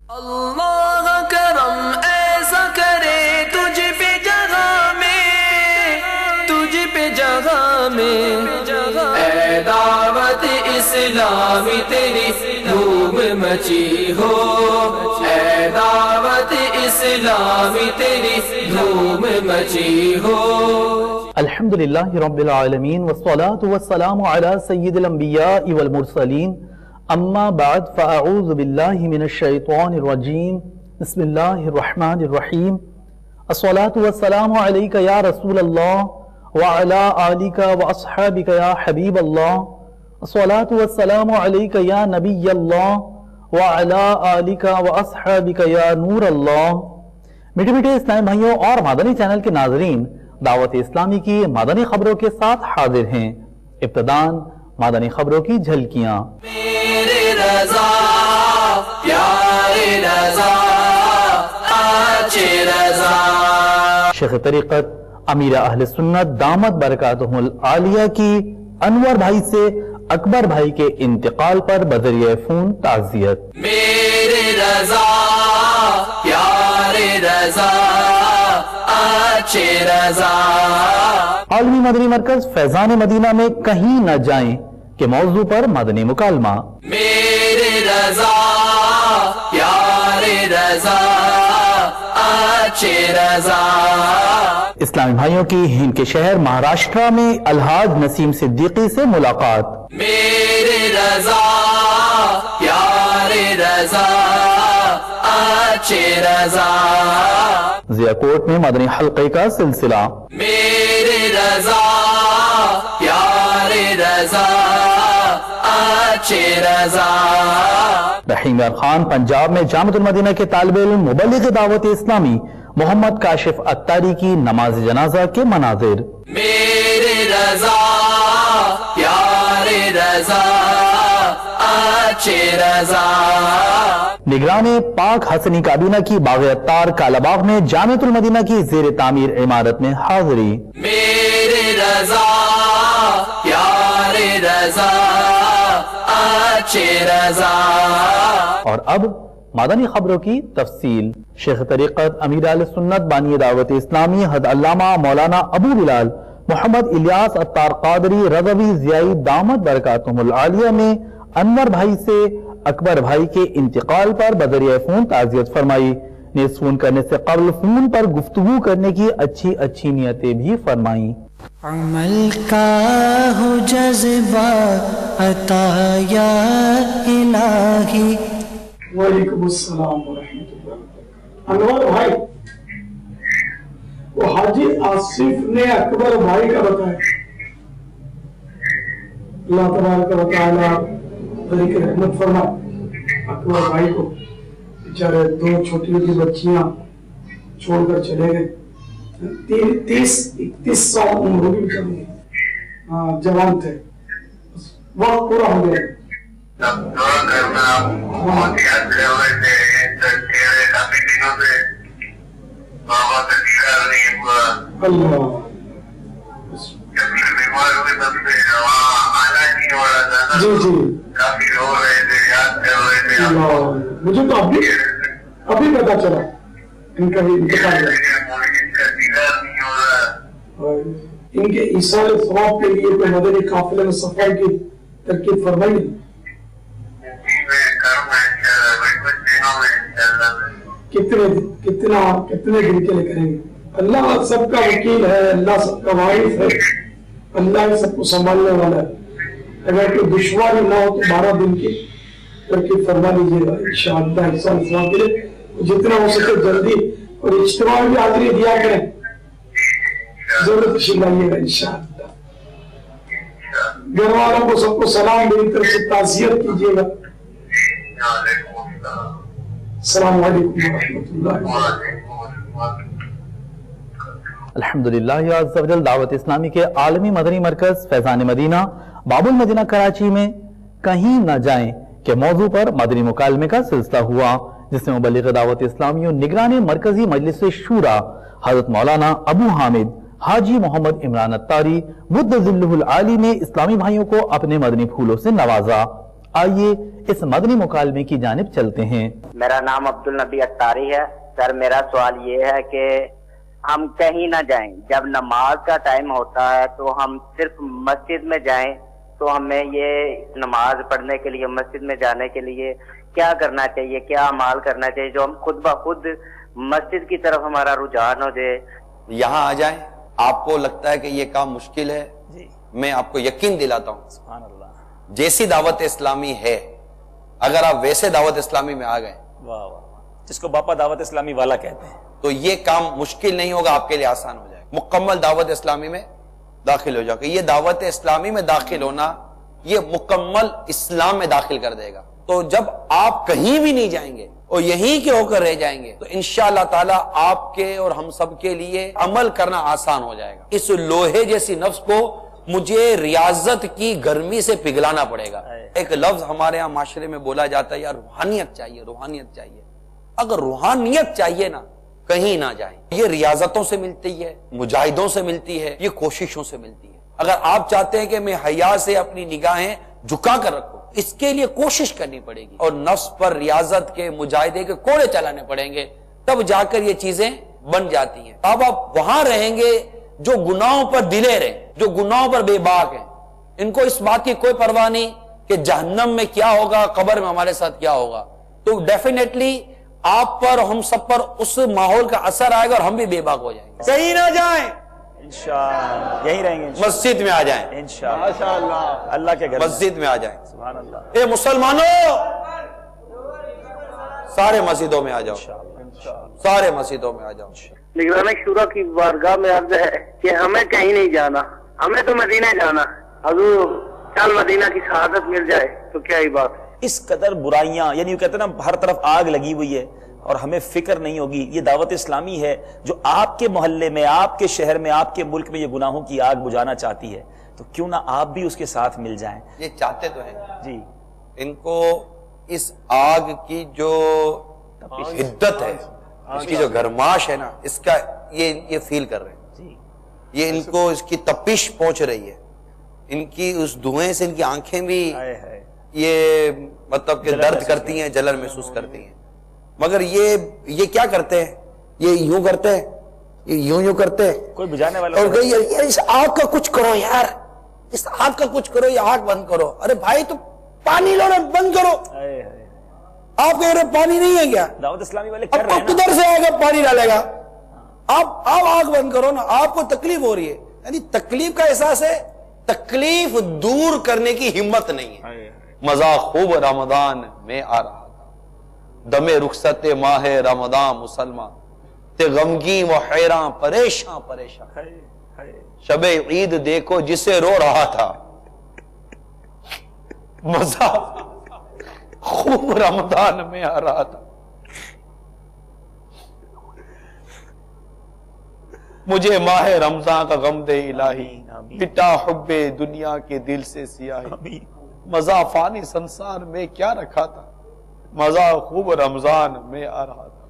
اللہ کرم ایسا کرے تجھ پہ جگہ میں اے دعوت اسلامی تیری دھوم مچی ہو، اے دعوت اسلامی تیری دھوم مچی ہو۔ الحمدللہ رب العالمین والصلاة والسلام علی سید الانبیاء والمرسلین، اما بعد فاعوذ باللہ من الشیطان الرجیم، بسم اللہ الرحمن الرحیم۔ الصلاة والسلام علیک یا رسول اللہ وعلی آلک واصحابک یا حبیب اللہ، الصلاة والسلام علیک یا نبی اللہ وعلی آلک واصحابک یا نور اللہ۔ میٹھے میٹھے اسلامی بھائیوں اور مدنی چینل کے ناظرین، دعوت اسلامی کی مدنی خبروں کے ساتھ حاضر ہیں۔ ابتداً مدنی خبروں کی جھلکیاں۔ میرے رضا پیارے رضا اچھے رضا۔ شیخ طریقت امیر اہل سنت دامت برکاتہم العالیہ کی انور بھائی سے اکبر بھائی کے انتقال پر بذریعہ فون تعزیت۔ میرے رضا پیارے رضا اچھے رضا۔ عالمی مدنی مرکز فیضان مدینہ میں کہیں نہ جائیں کے موضوع پر مدنی مکالمہ۔ میرے رضا پیارے رضا اچھے رضا۔ اسلامی بھائیوں کی ہند کے شہر مہاراشٹرا میں الحاج نسیم صدیقی سے ملاقات۔ میرے رضا پیارے رضا اچھے رضا۔ ضیا کوٹ میں مدنی حلقے کا سلسلہ۔ میرے رضا پیارے رضا اچھے رضا۔ رحیم یار خان پنجاب میں جامعۃ المدینہ کے طالب علم مبلغ دعوت اسلامی محمد کاشف اتاری کی نماز جنازہ کے مناظر۔ میرے رضا پیارے رضا اچھے رضا۔ نگران پاک حسنی کابینہ کی باغ اتار کالا باغ میں جامعۃ المدینہ کی زیر تعمیر عمارت میں حاضری۔ میرے رضا پیارے رضا اچھے رضا۔ اور اب مدنی خبروں کی تفصیل۔ شیخ طریقت امیر اہل سنت بانی دعوت اسلامی حضرت علامہ مولانا ابو بلال محمد الیاس اتار قادری رضوی ضیائی دامت برکاتہم العالیہ میں انور بھائی سے اکبر بھائی کے انتقال پر بذریعہ فون تعزیت فرمائی۔ نیز فون کرنے سے قبل فون پر گفتگو کرنے کی اچھی اچھی نیتیں بھی فرمائیں۔ عمل کا ہو جذبہ عطا یا الہی۔ وعلیکم السلام ورحمۃ اللہ وبرکاتہ۔ انور بھائی، وہ حاجی آصف نے اکبر بھائی کا بتایا، اللہ تبارک و تعالیٰ ذریعہ رحمت فرمائے اکبر بھائی کو۔ بیچارے دو چھوٹی چھوٹی بچیاں چھوڑ کر چلے گئے، 31 سال عمر ہوگی بیچارے، جوان تھے، وقت پورا ہو گیا۔ دعا کرنا بہت یاد رہے ہوئے تھے، کافی دنوں سے بابا کا دیدار نہیں ہوا۔ اللہ جب سے بیمار ہوئے تب سے وہاں آنا نہیں ہو رہا تھا نا، جی جی، کافی رو رہے تھے، یاد کر رہے تھے۔ اللہ مجھے تو ابھی پتا چلا ان کا بھی انتقال ہے۔ ان کا دیدار نہیں ہو رہا۔ ان کے ایصال ثواب کے لیے کوئی مدنی قافلے میں صفائی کی ترکیب فرمائی۔ کتنے دن کے لیے کریں گے؟ اللہ سب کا وکیل ہے، اللہ سب کا واحد ہے، اللہ ہی سب کو سنبھالنے والا ہے۔ اگر کوئی دشواری نہ ہو تو 12 دن کی ترکیب فرما لیجیے گا انشاءاللہ۔ ایصال ثواب کے لیے جتنا ہو سکے جلدی، اور اجتماع میں بھی حاضری دیا کریں، ضرورت شلائیے گا انشاءاللہ۔ گھر والوں کو سب کو سلام میری طرف سے تعزیت کیجیے گا۔ السلام علیکم ورحمۃ اللہ وبرکاتہ۔ الحمدللہ عز و جل دعوت اسلامی کے عالمی مدنی مرکز فیضان مدینہ باب المدینہ کراچی میں کہیں نہ جائیں کے موضوع پر مدنی مکالمے کا سلسلہ ہوا، جس میں مبلغ دعوت اسلامی و نگران مرکزی مجلس شورا حضرت مولانا ابو حامد حاجی محمد عمران اتاری مد ظلہ العالی نے اسلامی بھائیوں کو اپنے مدنی پھولوں سے نوازا۔ آئیے اس مدنی مکالمے کی جانب چلتے ہیں۔ میرا نام عبدالنبی اتاری ہے۔ سر میرا سوال یہ ہے کہ ہم کہیں نہ جائیں، جب نماز کا ٹائم ہوتا ہے تو ہم صرف مسجد میں جائیں، تو ہمیں یہ نماز پڑھنے کے لیے مسجد میں جانے کے لیے کیا کرنا چاہیے، کیا اعمال کرنا چاہیے جو ہم خود بخود مسجد کی طرف ہمارا رجحان ہو جائے؟ یہاں آ جائیں۔ آپ کو لگتا ہے کہ یہ کام مشکل ہے، میں آپ کو یقین دلاتا ہوں سبحان اللہ، جیسی دعوت اسلامی ہے اگر آپ ویسے دعوت اسلامی میں آ گئے، واہ واہ، جس کو باپا دعوت اسلامی والا کہتے ہیں، تو یہ کام مشکل نہیں ہوگا، آپ کے لیے آسان ہو جائے گا۔ مکمل دعوت اسلامی میں داخل ہو جاؤ گے۔ یہ دعوت اسلامی میں داخل ہونا یہ مکمل اسلام میں داخل کر دے گا۔ تو جب آپ کہیں بھی نہیں جائیں گے اور یہیں کے ہو کر رہ جائیں گے تو انشاءاللہ تعالیٰ آپ کے اور ہم سب کے لیے عمل کرنا آسان ہو جائے گا۔ اس لوہے جیسی نفس کو مجھے ریاضت کی گرمی سے پگھلانا پڑے گا۔ ایک لفظ ہمارے یہاں معاشرے میں بولا جاتا ہے، یار روحانیت چاہیے، روحانیت چاہیے۔ اگر روحانیت چاہیے نا، کہیں نہ جائیں۔ یہ ریاضتوں سے ملتی ہے، مجاہدوں سے ملتی ہے، یہ کوششوں سے ملتی ہے۔ اگر آپ چاہتے ہیں کہ میں حیا سے اپنی نگاہیں جھکا کر رکھوں، اس کے لیے کوشش کرنی پڑے گی اور نفس پر ریاضت کے، مجاہدے کے کوڑے چلانے پڑیں گے، تب جا کر یہ چیزیں بن جاتی ہیں۔ اب آپ وہاں رہیں گے جو گناہوں پر دلیر ہیں، جو گناہوں پر بے باک ہیں، ان کو اس بات کی کوئی پرواہ نہیں کہ جہنم میں کیا ہوگا، قبر میں ہمارے ساتھ کیا ہوگا، تو ڈیفینیٹلی آپ پر، ہم سب پر اس ماحول کا اثر آئے گا اور ہم بھی بے باک ہو جائیں گے۔ کہیں نہ جائیں، انشاءاللہ یہیں رہیں گے، مسجد میں آ جائیں، انشاءاللہ اللہ کے گھر مسجد میں آ جائیں۔ سبحان اللہ۔ اے مسلمانوں، سارے مسجدوں میں آ جاؤ، سارے مسجدوں میں آ جاؤ۔ نگران شورا کی بارگاہ میں عرض ہے کہ ہمیں کہیں نہیں جانا، ہمیں تو مدینہ جانا۔ حضور چل مدینہ کی شہادت مل جائے تو کیا ہی بات ہے۔ اس قدر برائیاں، یعنی وہ کہتے ہیں نا ہر طرف آگ لگی ہوئی ہے اور ہمیں فکر نہیں ہوگی۔ یہ دعوت اسلامی ہے جو آپ کے محلے میں، آپ کے شہر میں، آپ کے ملک میں یہ گناہوں کی آگ بجھانا چاہتی ہے، تو کیوں نہ آپ بھی اس کے ساتھ مل جائیں۔ یہ چاہتے تو ہیں جی، ان کو اس آگ کی جو حدت ہے، اس کی جو گرماش ہے نا، اس کا یہ فیل کر رہے ہیں، یہ ان کو اس کی تپش پہنچ رہی ہے، ان کی اس دھوئیں سے ان کی آنکھیں بھی یہ مطلب کہ درد کرتی ہیں، جلن محسوس کرتی ہیں، مگر یہ کیا کرتے ہیں، یہ یوں کرتے ہیں، یہ یوں کرتے ہیں، کوئی بجھانے والا، اور یار اس آگ کا کچھ کرو، یار اس آگ کا کچھ کرو، یہ آگ بند کرو۔ ارے بھائی تو پانی لانا بند کرو، آپ کہہ رہے پانی نہیں ہے کیا؟ دعوت اسلامی والے کر رہے ہیں، کدھر سے آئے گا پانی ڈالے گا؟ آپ آگ بند کرو نا، آپ کو تکلیف ہو رہی ہے، یعنی تکلیف کا احساس ہے، تکلیف دور کرنے کی ہمت نہیں ہے۔ مزہ خوب رمضان میں آ رہا تھا، دم رخصت ماہ رمضان مسلمان تے غمگین و حیران پریشان پریشان، شب عید دیکھو جسے رو رہا تھا، مزہ خوب رمضان میں آ رہا تھا، مجھے ماہ رمضان کا غم دے الہی، مٹا حب دنیا کے دل سے سیاہی، مزہ فانی سنسار میں کیا رکھا تھا، مزہ خوب رمضان میں آ رہا تھا۔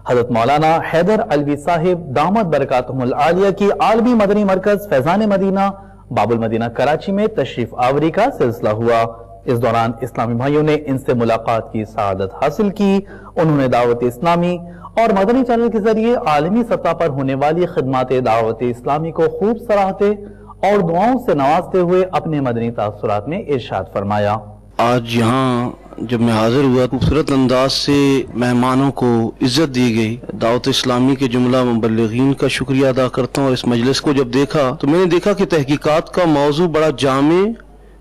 حضرت مولانا حیدر علوی صاحب دامت برکاتہم العالیہ کی عالمی مدنی مرکز فیضان مدینہ باب المدینہ کراچی میں تشریف آوری کا سلسلہ ہوا۔ اس دوران اسلامی بھائیوں نے ان سے ملاقات کی سعادت حاصل کی۔ انہوں نے دعوت اسلامی اور مدنی چینل کے ذریعے عالمی سطح پر ہونے والی خدمات دعوت اسلامی کو خوب سراہتے اور دعاؤں سے نوازتے ہوئے اپنے مدنی تاثرات میں ارشاد فرمایا۔ آج یہاں جب میں حاضر ہوا، خوبصورت انداز سے مہمانوں کو عزت دی گئی۔ دعوت اسلامی کے جملہ مبلغین کا شکریہ ادا کرتا ہوں۔ اور اس مجلس کو جب دیکھا تو میں نے دیکھا کہ تحقیقات کا موضوع بڑا جامع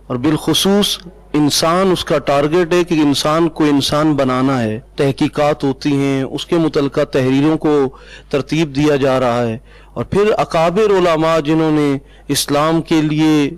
اور بالخصوص انسان اس کا ٹارگٹ ہے کہ انسان کو انسان بنانا ہے۔ تحقیقات ہوتی ہیں، اس کے متعلقہ تحریروں کو ترتیب دیا جا رہا ہے، اور پھر اکابر علماء جنہوں نے اسلام کے لیے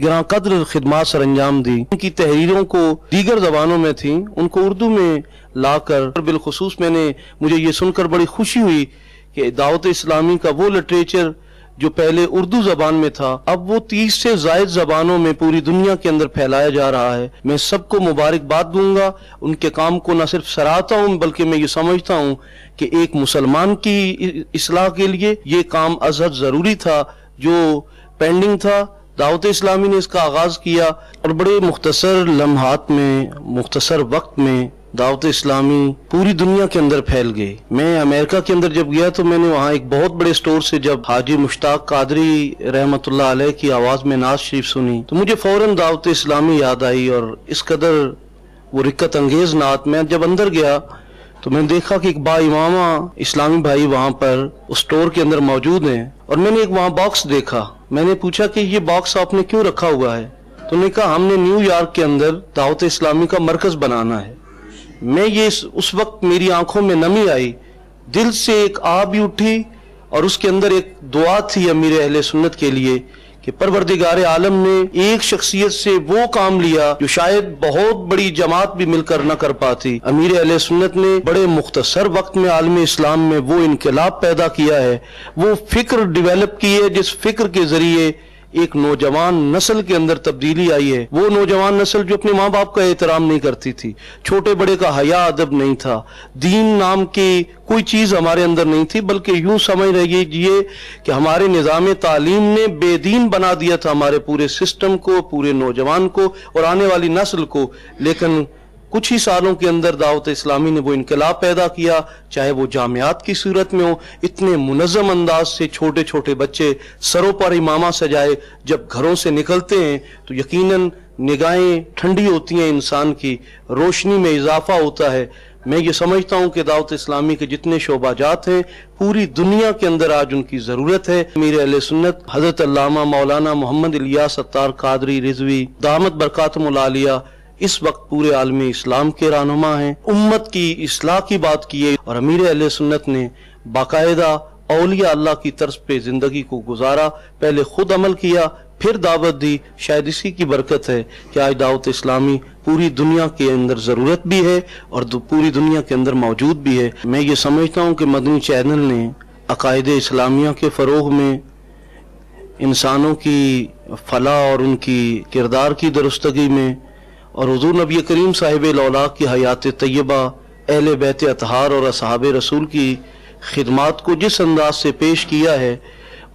گراں قدر خدمات سر انجام دی، ان کی تحریروں کو دیگر زبانوں میں تھیں، ان کو اردو میں لا کر، بالخصوص مجھے یہ سن کر بڑی خوشی ہوئی کہ دعوت اسلامی کا وہ لٹریچر جو پہلے اردو زبان میں تھا اب وہ 30 سے زائد زبانوں میں پوری دنیا کے اندر پھیلایا جا رہا ہے۔ میں سب کو مبارکباد دوں گا، ان کے کام کو نہ صرف سراہتا ہوں بلکہ میں یہ سمجھتا ہوں کہ ایک مسلمان کی اصلاح کے لیے یہ کام ازحد ضروری تھا جو پینڈنگ تھا، دعوت اسلامی نے اس کا آغاز کیا اور بڑے مختصر لمحات میں، مختصر وقت میں دعوت اسلامی پوری دنیا کے اندر پھیل گئی۔ میں امریکہ کے اندر جب گیا تو میں نے وہاں ایک بہت بڑے سٹور سے جب حاجی مشتاق قادری رحمت اللہ علیہ کی آواز میں نعت شریف سنی تو مجھے فوراً دعوت اسلامی یاد آئی، اور اس قدر وہ رکت انگیز نعت، میں جب اندر گیا تو میں نے دیکھا کہ ایک با امامہ اسلامی بھائی وہاں پر اس سٹور کے اندر موجود ہیں، اور میں نے ایک وہاں باکس دیکھا۔ میں نے پوچھا کہ یہ باکس آپ نے کیوں رکھا ہوا ہے؟ تو انہوں نے کہا ہم نے نیو یارک کے اندر دعوت اسلامی کا مرکز بنانا ہے۔ میں یہ اس وقت میری آنکھوں میں نمی آئی، دل سے ایک آہ بھی اٹھی، اور اس کے اندر ایک دعا تھی امیر اہل سنت کے لیے کہ پروردگار عالم نے ایک شخصیت سے وہ کام لیا جو شاید بہت بڑی جماعت بھی مل کر نہ کر پاتی۔ امیر اہل سنت نے بڑے مختصر وقت میں عالم اسلام میں وہ انقلاب پیدا کیا ہے، وہ فکر ڈیولپ کی ہے جس فکر کے ذریعے ایک نوجوان نسل کے اندر تبدیلی آئی ہے۔ وہ نوجوان نسل جو اپنے ماں باپ کا احترام نہیں کرتی تھی، چھوٹے بڑے کا حیا ادب نہیں تھا، دین نام کی کوئی چیز ہمارے اندر نہیں تھی، بلکہ یوں سمجھ رہیے کہ ہمارے نظام تعلیم نے بے دین بنا دیا تھا ہمارے پورے سسٹم کو، پورے نوجوان کو اور آنے والی نسل کو۔ لیکن کچھ ہی سالوں کے اندر دعوت اسلامی نے وہ انقلاب پیدا کیا، چاہے وہ جامعات کی صورت میں ہو، اتنے منظم انداز سے چھوٹے چھوٹے بچے سروں پر امامہ سجائے جب گھروں سے نکلتے ہیں تو یقیناً نگاہیں ٹھنڈی ہوتی ہیں، انسان کی روشنی میں اضافہ ہوتا ہے۔ میں یہ سمجھتا ہوں کہ دعوت اسلامی کے جتنے شعبہ جات ہیں پوری دنیا کے اندر آج ان کی ضرورت ہے۔ امیر اہل سنت حضرت علامہ مولانا محمد الیاس ستار قادری رضوی دامت برکاتہم العالیہ اس وقت پورے عالم اسلام کے رہنما ہیں، امت کی اصلاح کی بات کی ہے، اور امیر اہل سنت نے باقاعدہ اولیاء اللہ کی طرز پہ زندگی کو گزارا، پہلے خود عمل کیا پھر دعوت دی۔ شاید اسی کی برکت ہے کہ آج دعوت اسلامی پوری دنیا کے اندر ضرورت بھی ہے اور پوری دنیا کے اندر موجود بھی ہے۔ میں یہ سمجھتا ہوں کہ مدنی چینل نے عقائد اسلامیہ کے فروغ میں، انسانوں کی فلاح اور ان کی کردار کی درستگی میں، اور حضور نبی کریم صاحب الاولیاء کی حیات طیبہ، اہل بیت اطہار اور اصحاب رسول کی خدمات کو جس انداز سے پیش کیا ہے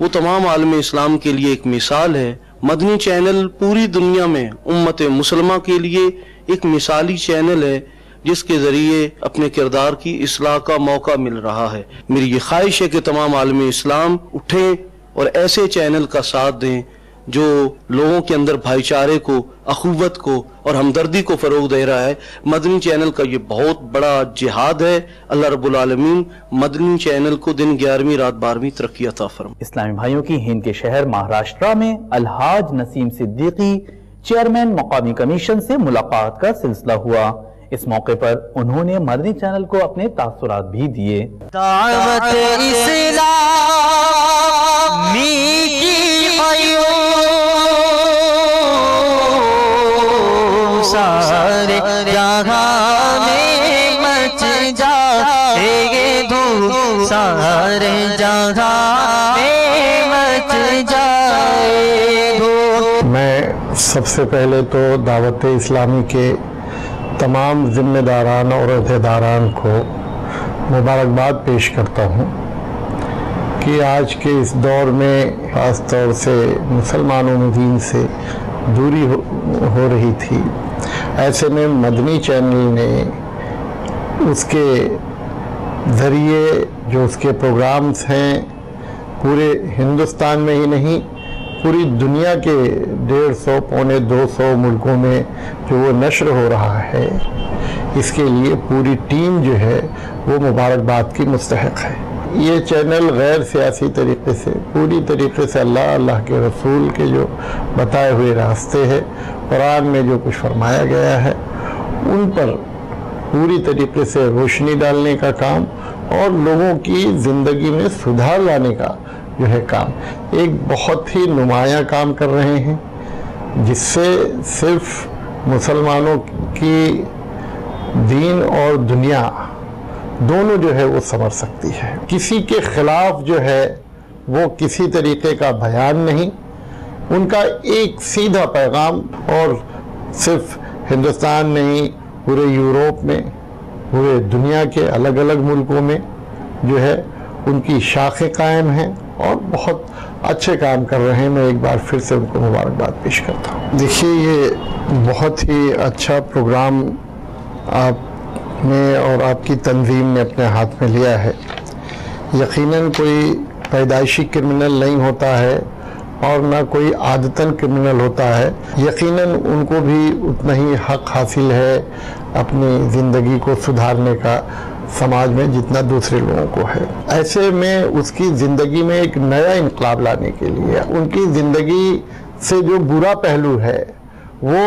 وہ تمام عالم اسلام کے لیے ایک مثال ہے۔ مدنی چینل پوری دنیا میں امت مسلمہ کے لیے ایک مثالی چینل ہے جس کے ذریعے اپنے کردار کی اصلاح کا موقع مل رہا ہے۔ میری یہ خواہش ہے کہ تمام عالم اسلام اٹھیں اور ایسے چینل کا ساتھ دیں جو لوگوں کے اندر بھائی چارے کو، اخوت کو اور ہمدردی کو فروغ دے رہا ہے۔ مدنی چینل کا یہ بہت بڑا جہاد ہے۔ اللہ رب العالمین مدنی چینل کو دن 11ویں رات 12ویں ترقی عطا فرمائے۔ اسلامی بھائیوں کی ہند کے شہر مہاراشٹرا میں الحاج نسیم صدیقی چیئرمین مقامی کمیشن سے ملاقات کا سلسلہ ہوا۔ اس موقع پر انہوں نے مدنی چینل کو اپنے تاثرات بھی دیے۔ دعوت اسلامی سارے جہاں میں مچ جائے دھوم، سارے جہاں میں مچ جائے دھوم۔ میں سب سے پہلے تو دعوت اسلامی کے تمام ذمہ داران اور عہدیداران کو مبارکباد پیش کرتا ہوں کہ آج کے اس دور میں خاص طور سے مسلمانوں میں دین سے دوری ہو رہی تھی، ایسے میں مدنی چینل نے اس کے ذریعے جو اس کے پروگرامز ہیں پورے ہندوستان میں ہی نہیں پوری دنیا کے 150 پونے 200 ملکوں میں جو وہ نشر ہو رہا ہے، اس کے لیے پوری ٹیم جو ہے وہ مبارکباد کی مستحق ہے۔ یہ چینل غیر سیاسی طریقے سے پوری طریقے سے اللہ کے رسول کے جو بتائے ہوئے راستے ہیں، قرآن میں جو کچھ فرمایا گیا ہے ان پر پوری طریقے سے روشنی ڈالنے کا کام اور لوگوں کی زندگی میں سدھار لانے کا جو ہے کام، ایک بہت ہی نمایاں کام کر رہے ہیں جس سے صرف مسلمانوں کی دین اور دنیا دونوں جو ہے وہ سنور سکتی ہے۔ کسی کے خلاف جو ہے وہ کسی طریقے کا بیان نہیں، ان کا ایک سیدھا پیغام، اور صرف ہندوستان میں ہی پورے یوروپ میں پورے دنیا کے الگ الگ ملکوں میں جو ہے ان کی شاخیں قائم ہیں اور بہت اچھے کام کر رہے ہیں. میں ایک بار پھر سے ان کو مبارکباد پیش کرتا ہوں. دیکھیے یہ بہت ہی اچھا پروگرام آپ نے اور آپ کی تنظیم نے اپنے ہاتھ میں لیا ہے. یقیناً کوئی پیدائشی کرمنل نہیں ہوتا ہے اور نہ کوئی عادتاً کرمنل ہوتا ہے. یقیناً ان کو بھی اتنا ہی حق حاصل ہے اپنی زندگی کو سدھارنے کا سماج میں جتنا دوسرے لوگوں کو ہے. ایسے میں اس کی زندگی میں ایک نیا انقلاب لانے کے لیے ان کی زندگی سے جو برا پہلو ہے وہ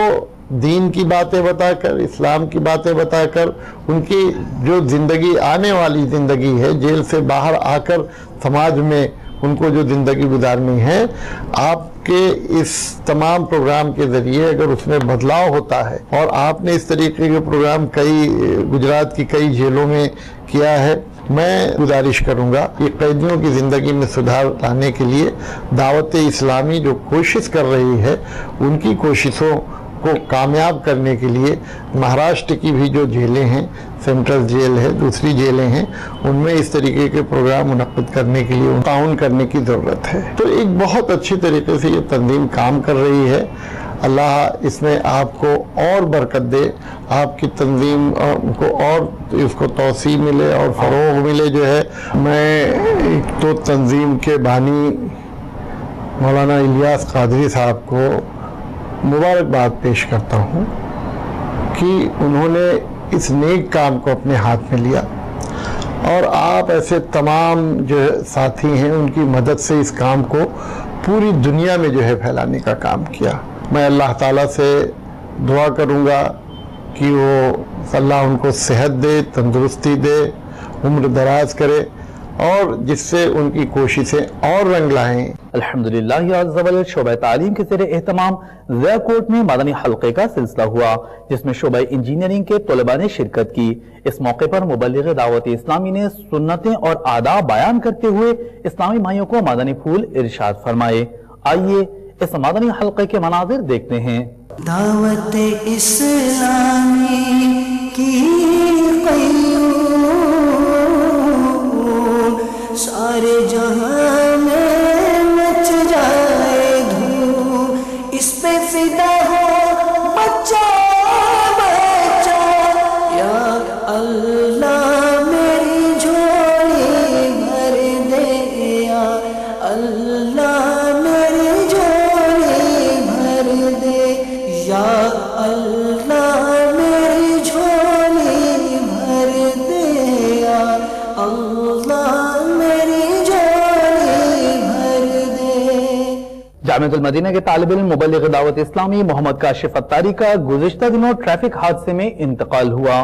دین کی باتیں بتا کر، اسلام کی باتیں بتا کر، ان کی جو زندگی آنے والی زندگی ہے جیل سے باہر آ کر سماج میں ان کو جو زندگی گزارنی ہے، آپ کے اس تمام پروگرام کے ذریعے اگر اس میں بدلاؤ ہوتا ہے، اور آپ نے اس طریقے کے پروگرام گجرات کی کئی جیلوں میں کیا ہے، میں گزارش کروں گا کہ قیدیوں کی زندگی میں سدھار لانے کے لیے دعوت اسلامی جو کوشش کر رہی ہے، ان کی کوششوں کو کامیاب کرنے کے لیے مہاراشٹر کی بھی جو جیلیں ہیں، سینٹرل جیل ہے، دوسری جیلیں ہیں، ان میں اس طریقے کے پروگرام منعقد کرنے کے لیے تعاون کرنے کی ضرورت ہے. تو ایک بہت اچھی طریقے سے یہ تنظیم کام کر رہی ہے. اللہ اس میں آپ کو اور برکت دے، آپ کی تنظیم کو اور اس کو توسیع ملے اور فروغ ملے. جو ہے میں ایک تو تنظیم کے بانی مولانا الیاس قادری صاحب کو مبارکباد پیش کرتا ہوں کہ انہوں نے اس نیک کام کو اپنے ہاتھ میں لیا، اور آپ ایسے تمام جو ساتھی ہیں ان کی مدد سے اس کام کو پوری دنیا میں جو ہے پھیلانے کا کام کیا. میں اللہ تعالیٰ سے دعا کروں گا کہ وہ اللہ ان کو صحت دے، تندرستی دے، عمر دراز کرے، اور جس سے ان کی کوششیں اور رنگ لائیں. الحمدللہ عز و جل شعبہ تعلیم کے زیر اہتمام ضیاء کوٹ میں مدنی حلقے کا سلسلہ ہوا، جس میں شعبہ انجینئرنگ کے طلباء نے شرکت کی. اس موقع پر مبلغ دعوت اسلامی نے سنتیں اور آداب بیان کرتے ہوئے اسلامی بھائیوں کو مدنی پھول ارشاد فرمائے. آئیے اس مدنی حلقے کے مناظر دیکھتے ہیں. دعوت اسلامی کی سارے جہاں میں مچ جائے دھوم، اس پہ فدا ہو بچہ بچہ. یا اللہ میری جھولی بھر دے، یا اللہ میری جھولی بھر دے، یا اللہ میری جھولی بھر دے، یا اللہ جامعۃ المدینہ کے طالب علم مبلغ دعوت اسلامی محمد کاشف اتاری کا گزشتہ دنوں ٹریفک حادثے میں انتقال ہوا.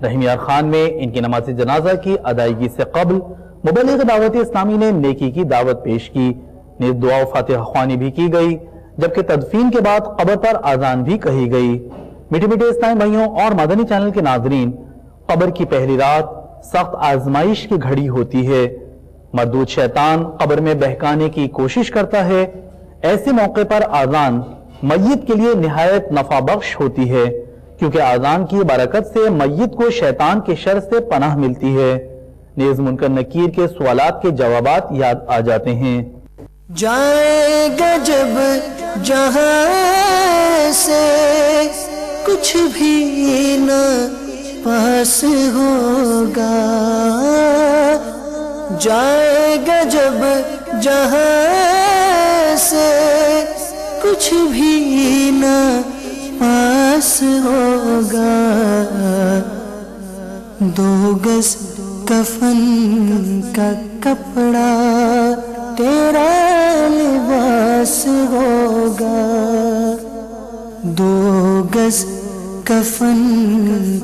رحیم یار خان میں ان کی نماز جنازہ کی ادائیگی سے قبل مبلغ دعوت اسلامی نے نیکی کی دعوت پیش کی، نیز دعا و فاتحہ خوانی بھی کی گئی، جبکہ تدفین کے بعد قبر پر اذان بھی کہی گئی. میٹھے میٹھے اسلامی بھائیوں اور مدنی چینل کے ناظرین، قبر کی پہلی رات سخت آزمائش کی گھڑی ہوتی ہے. مردود شیطان قبر میں بہکانے کی کوشش کرتا ہے. ایسے موقع پر اذان میت کے لیے نہایت نفع بخش ہوتی ہے، کیونکہ اذان کی برکت سے میت کو شیطان کے شر سے پناہ ملتی ہے. نیز منکر نکیر کے سوالات کے جوابات یاد آ جاتے ہیں. جائے گا جب جہاں سے کچھ بھی نہ پاس ہوگا، جائے گا جب جہاں سے کچھ بھی نہ پاس ہوگا. 2 گز کفن کا کپڑا تیرا لباس ہوگا، 2 گز کفن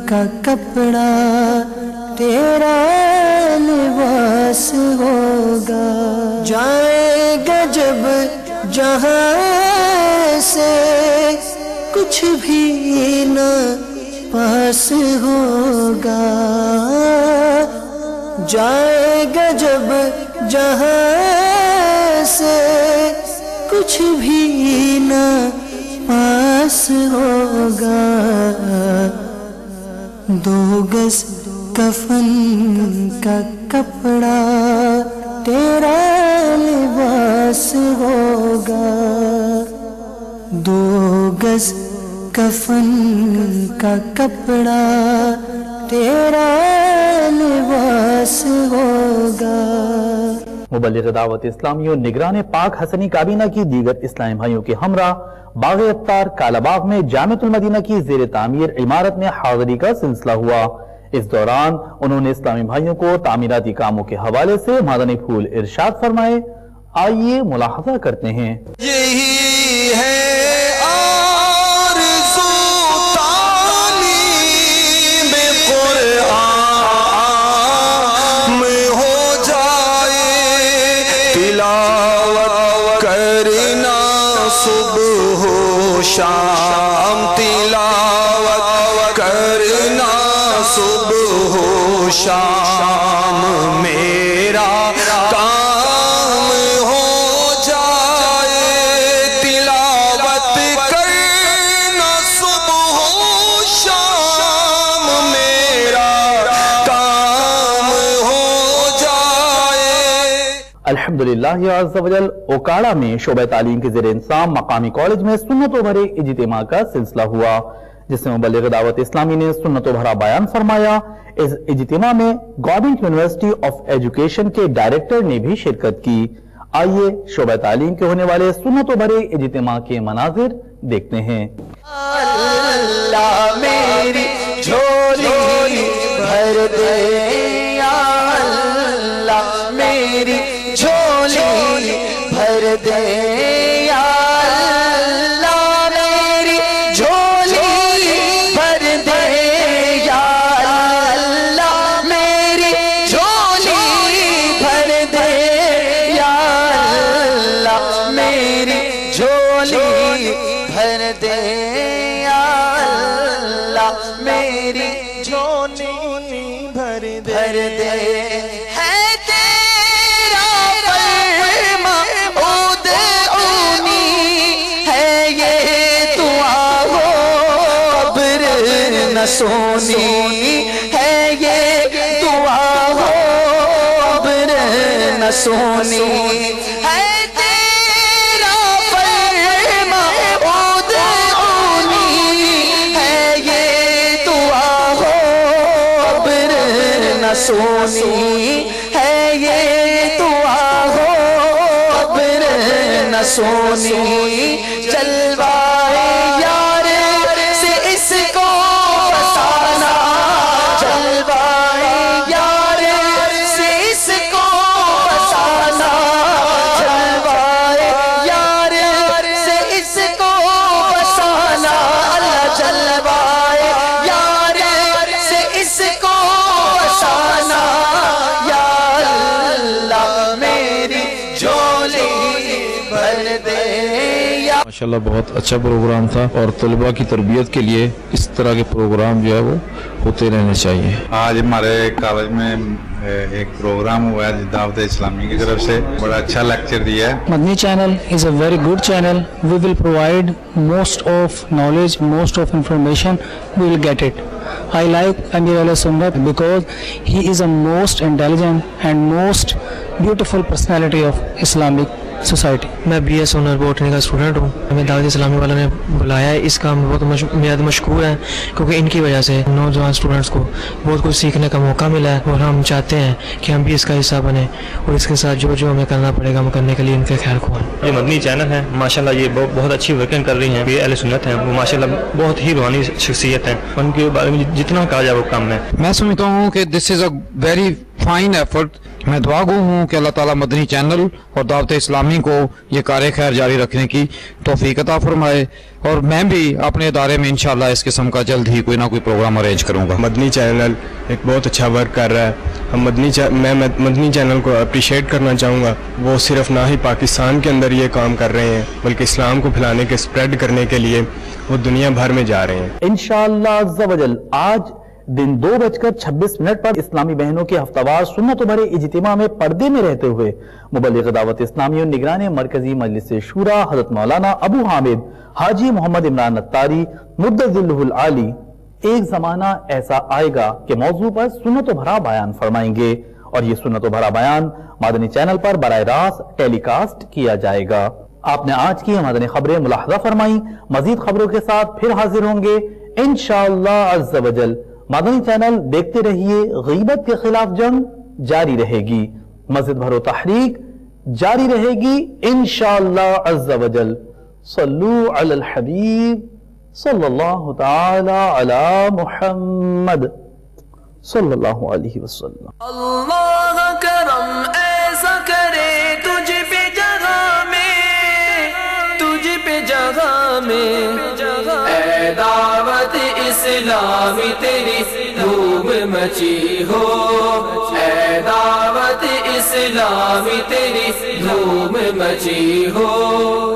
کا کپڑا تیرا لباس ہوگا. جائے گا جب جہاں سے کچھ بھی نہ پاس ہوگا، جائے گا جب جہاں سے کچھ بھی نہ پاس ہوگا. 2 گز کفن کا کپڑا تیرا لباس ہوگا، 2 گز کفن کا کپڑا تیرا لباس ہوگا۔ مبلغ دعوت اسلامی اور نگران پاک حسنی کابینہ کی دیگر اسلامی بھائیوں کے ہمراہ باغ ابطار کالا باغ میں جامعۃ المدینہ کی زیر تعمیر عمارت میں حاضری کا سلسلہ ہوا۔ اس دوران انہوں نے اسلامی بھائیوں کو تعمیراتی کاموں کے حوالے سے مدنی پھول ارشاد فرمائے۔ آئیے ملاحظہ کرتے ہیں۔ یہی ہے آرزو تعلیم قرآن میں ہو جائے، تلاوت کرنا صبح و شام، تلاوت کرنا صبح و شام، میرا کام ہو جائے، تلاوت کرنا صبح و شام، میرا کام ہو جائے۔ الحمدللہ عز و جل اوکاڑا میں شعبہ تعلیم کے زیر انتظام مقامی کالج میں سنت و بھرے اجتماع کا سلسلہ ہوا، جس میں مبلغ دعوت اسلامی نے سنت و بھرا بیان فرمایا۔ اس اجتماع میں گورنمنٹ یونیورسٹی آف ایجوکیشن کے ڈائریکٹر نے بھی شرکت کی۔ آئیے شعبہ تعلیم کے ہونے والے سنت و بھرے اجتماع کے مناظر دیکھتے ہیں۔ اللہ میری جھولی بھر دے، یا اللہ میری جھولی بھر دے، یا اللہ میری جھولی بھر دے، یا اللہ میری جھولی بھر دے، یا اللہ میری جھولی بھر دے، یا اللہ میری جھولی بھر دے۔ ہے تیرا فرما ادعونی، ہے یہ دعا ہو ابر نہ سونی، ہے یہ دعا ہو ابر نہ سونی، ہے تیرا فرما ادعونی، ہے یہ دعا ہو ابر نہ سونی، ہے یہ دعا ہو ابر نہ سونی، جلوائے یار سے اس کو بسانا، جلوائے یار سے اس کو بسانا، جلوائے یار سے اس کو بسانا، اللہ جلوائے یار سے اس کو بسانا، یا اللہ میری جھولی بھر دے، یا ماشاءاللہ بہت اچھا پروگرام تھا، اور طلباء کی تربیت کے لیے اس طرح کے پروگرام جو ہے وہ ہوتے رہنے چاہیے۔ آج ہمارے کالج میں ایک پروگرام ہوا ہے دعوت اسلامی کی طرف سے، بڑا اچھا لیکچر دیا ہے۔ Madni channel is a very good channel. We will provide most of knowledge, most of information. We will get it. I like Amir Ahl Sunnat because he is a most intelligent and most beautiful personality of Islamic society. میں B S owner botany کا student ہوں، ہمیں دعوت اسلامی والوں نے بلایا ہے، اس کام میں بہت میرا مشکور ہے، کیونکہ ان کی وجہ سے نوجوان اسٹوڈنٹس کو بہت کچھ سیکھنے کا موقع ملا ہے، اور ہم چاہتے ہیں کہ ہم بھی اس کا حصہ بنیں، اور اس کے ساتھ جو ہمیں کرنا پڑے گا ہم کرنے کے لیے ان کے خیر خواہ ہیں۔ یہ مدنی چینل ہے، ماشاءاللہ یہ بہت اچھی ورکنگ کر رہی ہیں، یہ اہل سنت ہیں، وہ ماشاءاللہ بہت ہی روحانی شخصیت ہیں، ان کے بارے میں جتنا کہا جائے وہ کم ہے۔ میں سمجھتا ہوں کہ دس از اے ویری فائن ایفرٹ۔ میں دعا گو ہوں کہ اللہ تعالیٰ مدنی چینل اور دعوت اسلامی کو یہ کار خیر جاری رکھنے کی توفیق عطا فرمائے، اور میں بھی اپنے ادارے میں انشاءاللہ اس قسم کا جلد ہی کوئی نہ کوئی پروگرام ارینج کروں گا۔ مدنی چینل ایک بہت اچھا ورک کر رہا ہے، ہم میں مدنی چینل کو اپریشیٹ کرنا چاہوں گا، وہ صرف نہ ہی پاکستان کے اندر یہ کام کر رہے ہیں بلکہ اسلام کو پھیلانے کے اسپریڈ کرنے کے لیے وہ دنیا بھر میں جا رہے ہیں۔ انشاءاللہ عز و جل آج دن 2:26 پر اسلامی بہنوں کے ہفتہ وار سنت و بھرے اجتماع میں پردے میں رہتے ہوئے مبلغ دعوت اسلامی اور نگران مرکزی مجلس شورا حضرت مولانا ابو حامد حاجی محمد عمران اتاری مدد ذلہ العالی ایک زمانہ ایسا آئے گا کہ موضوع پر سنت و بھرا بیان فرمائیں گے، اور یہ سنت و بھرا بیان مدنی چینل پر براہ راست ٹیلی کاسٹ کیا جائے گا۔ آپ نے آج کی مدنی خبریں ملاحظہ فرمائی، مزید خبروں کے ساتھ پھر حاضر ہوں گے انشاءاللہ عز و جل۔ مدنی چینل دیکھتے رہیے، غیبت کے خلاف جنگ جاری رہے گی، مزید بھرو تحریک جاری رہے گی انشاءاللہ عز و جل۔ صلو علی الحبیب صلی اللہ تعالی علی محمد صلی اللہ علیہ وسلم۔ اللہ کرم ایسا کرے تجھ پہ جگہ میں، تجھ پہ جگہ میں، اے دعوت اسلامی تیری دھوم مچی ہو، اے دعوت اسلامی تیری دھوم مچی ہو۔